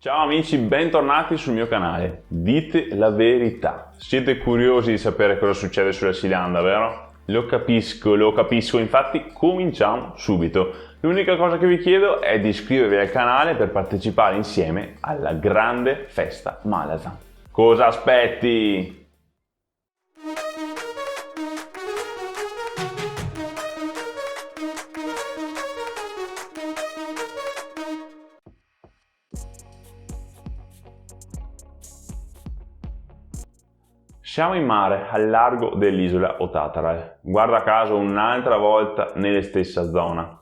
Ciao amici, bentornati sul mio canale. Dite la verità. Siete curiosi di sapere cosa succede sulla Silanda, vero? Lo capisco, infatti cominciamo subito. L'unica cosa che vi chiedo è di iscrivervi al canale per partecipare insieme alla grande festa Malasan. Cosa aspetti? Siamo in mare, al largo dell'isola Otatarai, guarda caso un'altra volta nella stessa zona.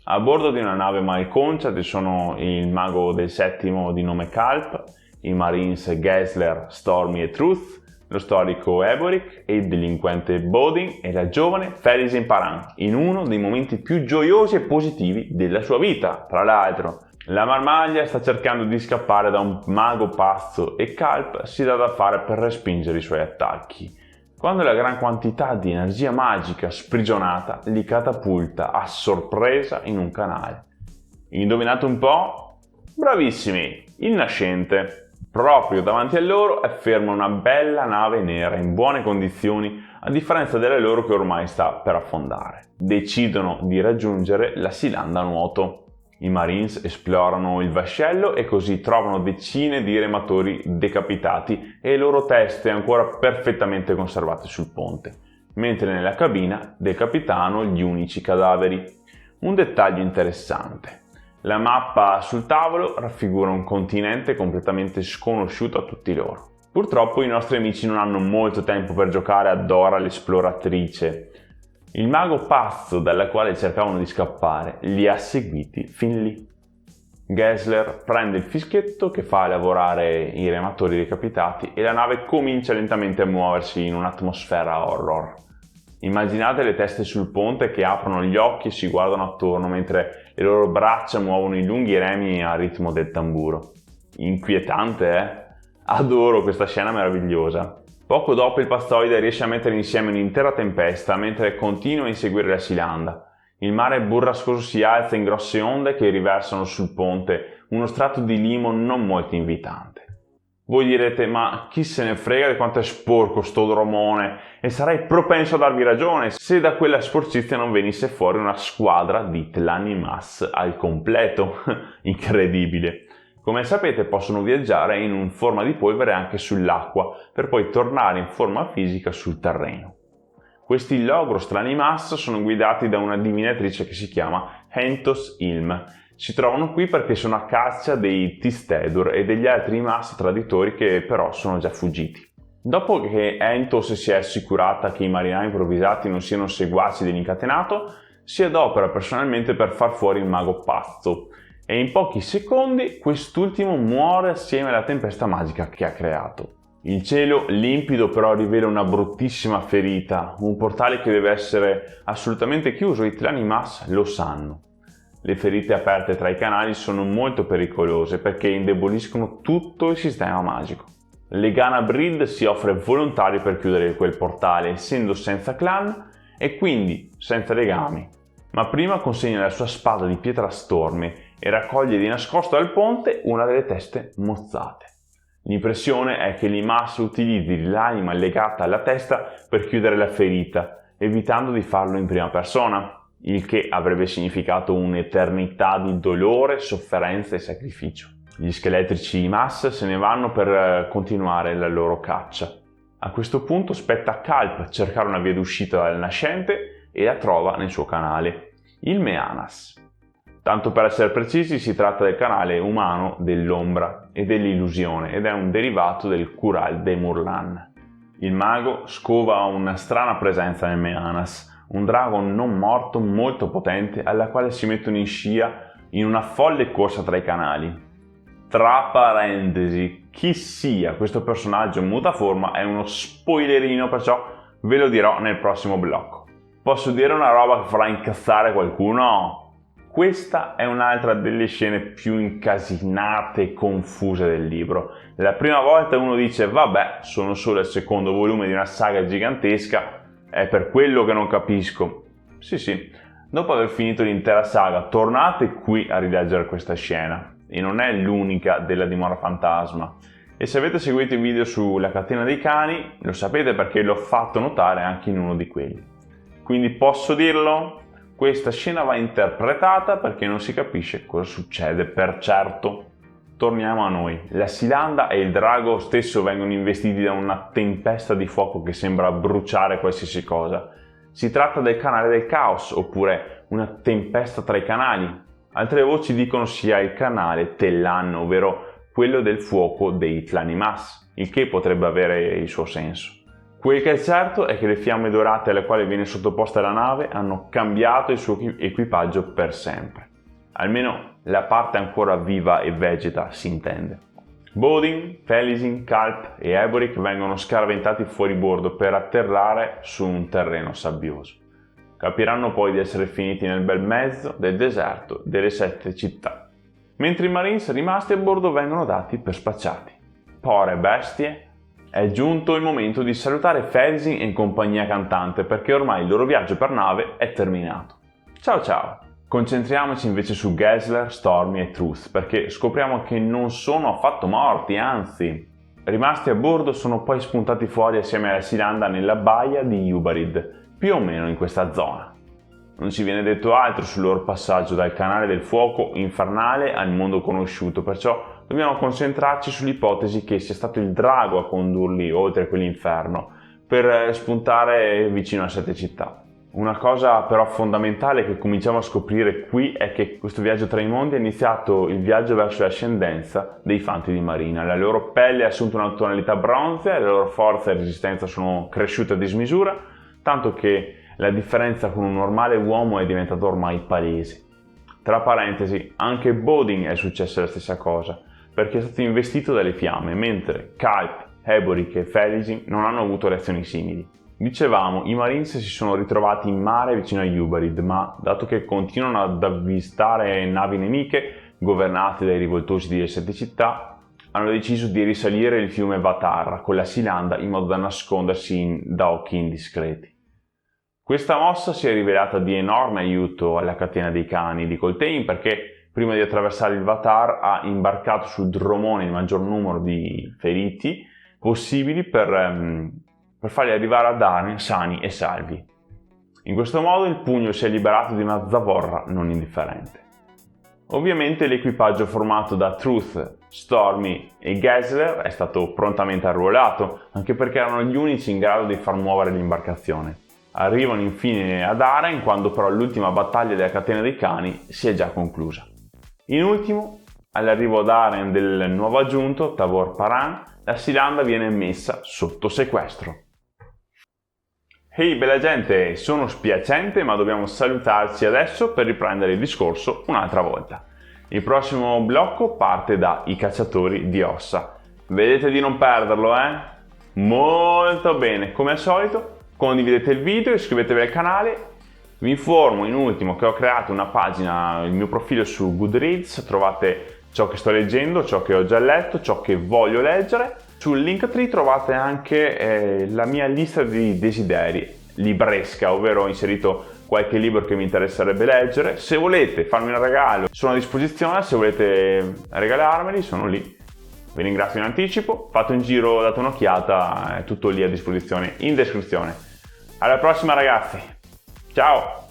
A bordo di una nave malconcia ci sono il mago del settimo di nome Kalp, i marines Gessler, Stormy e Truth, lo storico Eboric e il delinquente Bodin e la giovane Felisin Paran, in uno dei momenti più gioiosi e positivi della sua vita, tra l'altro. La marmaglia sta cercando di scappare da un mago pazzo e Kalp si dà da fare per respingere i suoi attacchi, quando la gran quantità di energia magica sprigionata li catapulta a sorpresa in un canale. Indovinate un po'? Bravissimi! Il nascente. Proprio davanti a loro è ferma una bella nave nera in buone condizioni, a differenza della loro che ormai sta per affondare. Decidono di raggiungere la Silanda a nuoto. I Marines esplorano il vascello e così trovano decine di rematori decapitati e le loro teste ancora perfettamente conservate sul ponte, mentre nella cabina del capitano gli unici cadaveri. Un dettaglio interessante. La mappa sul tavolo raffigura un continente completamente sconosciuto a tutti loro. Purtroppo i nostri amici non hanno molto tempo per giocare a Dora l'esploratrice. Il mago pazzo dalla quale cercavano di scappare li ha seguiti fin lì. Gessler prende il fischietto che fa lavorare i rematori decapitati e la nave comincia lentamente a muoversi in un'atmosfera horror. Immaginate le teste sul ponte che aprono gli occhi e si guardano attorno mentre le loro braccia muovono i lunghi remi al ritmo del tamburo. Inquietante, eh? Adoro questa scena meravigliosa. Poco dopo il Pastoide riesce a mettere insieme un'intera tempesta mentre continua a inseguire la Silanda. Il mare burrascoso si alza in grosse onde che riversano sul ponte uno strato di limo non molto invitante. Voi direte, ma chi se ne frega di quanto è sporco sto dromone, e sarei propenso a darvi ragione se da quella sporcizia non venisse fuori una squadra di Tlanimas al completo. Incredibile! Come sapete possono viaggiare in forma di polvere anche sull'acqua per poi tornare in forma fisica sul terreno. Questi Logros Tlanimas sono guidati da una divinatrice che si chiama Hentos Ilm. Si trovano qui perché sono a caccia dei Tistedur e degli altri Mas traditori che però sono già fuggiti. Dopo che Hentos si è assicurata che i marinai improvvisati non siano seguaci dell'incatenato, si adopera personalmente per far fuori il mago pazzo, e in pochi secondi quest'ultimo muore assieme alla tempesta magica che ha creato. Il cielo limpido però rivela una bruttissima ferita, un portale che deve essere assolutamente chiuso, i Tlanimas lo sanno. Le ferite aperte tra i canali sono molto pericolose perché indeboliscono tutto il sistema magico. Legana Brid si offre volontario per chiudere quel portale, essendo senza clan e quindi senza legami, ma prima consegna la sua spada di pietra storme e raccoglie di nascosto dal ponte una delle teste mozzate. L'impressione è che l'Imas utilizzi l'anima legata alla testa per chiudere la ferita, evitando di farlo in prima persona, il che avrebbe significato un'eternità di dolore, sofferenza e sacrificio. Gli scheletrici Imas se ne vanno per continuare la loro caccia. A questo punto spetta a Kalp cercare una via d'uscita dal nascente e la trova nel suo canale, il Meanas. Tanto per essere precisi, si tratta del canale umano dell'ombra e dell'illusione ed è un derivato del Kural de Murlan. Il mago scova una strana presenza nel Meanas, un drago non morto molto potente alla quale si mettono in scia in una folle corsa tra i canali. Tra parentesi, chi sia questo personaggio in mutaforma è uno spoilerino, perciò ve lo dirò nel prossimo blocco. Posso dire una roba che farà incazzare qualcuno? Questa è un'altra delle scene più incasinate e confuse del libro. La prima volta uno dice vabbè, sono solo il secondo volume di una saga gigantesca, è per quello che non capisco. Sì, dopo aver finito l'intera saga tornate qui a rileggere questa scena. e non è l'unica della dimora fantasma. E se avete seguito i video sulla catena dei cani, lo sapete perché l'ho fatto notare anche in uno di quelli. Quindi posso dirlo? Questa scena va interpretata perché non si capisce cosa succede per certo. Torniamo a noi. La Silanda e il drago stesso vengono investiti da una tempesta di fuoco che sembra bruciare qualsiasi cosa. Si tratta del canale del caos, oppure una tempesta tra i canali. Altre voci dicono sia il canale Tellan, ovvero quello del fuoco dei Tlanimas, il che potrebbe avere il suo senso. Quel che è certo è che le fiamme dorate alle quali viene sottoposta la nave hanno cambiato il suo equipaggio per sempre. Almeno la parte ancora viva e vegeta, si intende. Bodin, Felisin, Kalp e Eboric vengono scaraventati fuori bordo per atterrare su un terreno sabbioso. Capiranno poi di essere finiti nel bel mezzo del deserto delle 7 città, mentre i Marines rimasti a bordo vengono dati per spacciati. Povere bestie! È giunto il momento di salutare Felisin e compagnia cantante perché ormai il loro viaggio per nave è terminato. Ciao ciao! Concentriamoci invece su Gessler, Stormy e Truth perché scopriamo che non sono affatto morti, anzi, rimasti a bordo sono poi spuntati fuori assieme alla Silanda nella baia di Ubarid, più o meno in questa zona. Non ci viene detto altro sul loro passaggio dal canale del fuoco infernale al mondo conosciuto, perciò dobbiamo concentrarci sull'ipotesi che sia stato il drago a condurli oltre quell'inferno per spuntare vicino a 7 città. Una cosa però fondamentale che cominciamo a scoprire qui è che questo viaggio tra i mondi è iniziato il viaggio verso l'ascendenza dei fanti di marina. La loro pelle ha assunto una tonalità bronzea, la loro forza e resistenza sono cresciute a dismisura, tanto che la differenza con un normale uomo è diventata ormai palese. Tra parentesi, anche Bodin è successa la stessa cosa, perché è stato investito dalle fiamme, mentre Kalp, Eboric e Felisin non hanno avuto reazioni simili. Dicevamo, i Marines si sono ritrovati in mare vicino a Ubarid, ma dato che continuano ad avvistare navi nemiche governate dai rivoltosi delle 7 città, hanno deciso di risalire il fiume Vatar con la Silanda in modo da nascondersi da occhi indiscreti. Questa mossa si è rivelata di enorme aiuto alla catena dei cani di Coltaine perché prima di attraversare il Vatar ha imbarcato sul Dromone il maggior numero di feriti possibili per farli arrivare ad Arryn sani e salvi. In questo modo il pugno si è liberato di una zavorra non indifferente. Ovviamente l'equipaggio formato da Truth, Stormy e Gessler è stato prontamente arruolato, anche perché erano gli unici in grado di far muovere l'imbarcazione. Arrivano infine ad Arryn quando però l'ultima battaglia della catena dei cani si è già conclusa. In ultimo, all'arrivo ad Arryn del nuovo aggiunto, Tavor Paran, la Silanda viene messa sotto sequestro. Ehi bella gente, sono spiacente ma dobbiamo salutarci adesso per riprendere il discorso un'altra volta. Il prossimo blocco parte da I cacciatori di ossa. Vedete di non perderlo, Molto bene, come al solito condividete il video, iscrivetevi al canale. Vi informo in ultimo che ho creato una pagina, il mio profilo su Goodreads, trovate ciò che sto leggendo, ciò che ho già letto, ciò che voglio leggere. Sul Linktree trovate anche la mia lista di desideri libresca, ovvero ho inserito qualche libro che mi interesserebbe leggere. Se volete farmi un regalo sono a disposizione, se volete regalarmeli sono lì. Vi ringrazio in anticipo, fate un giro, date un'occhiata, è tutto lì a disposizione in descrizione. Alla prossima ragazzi, ciao!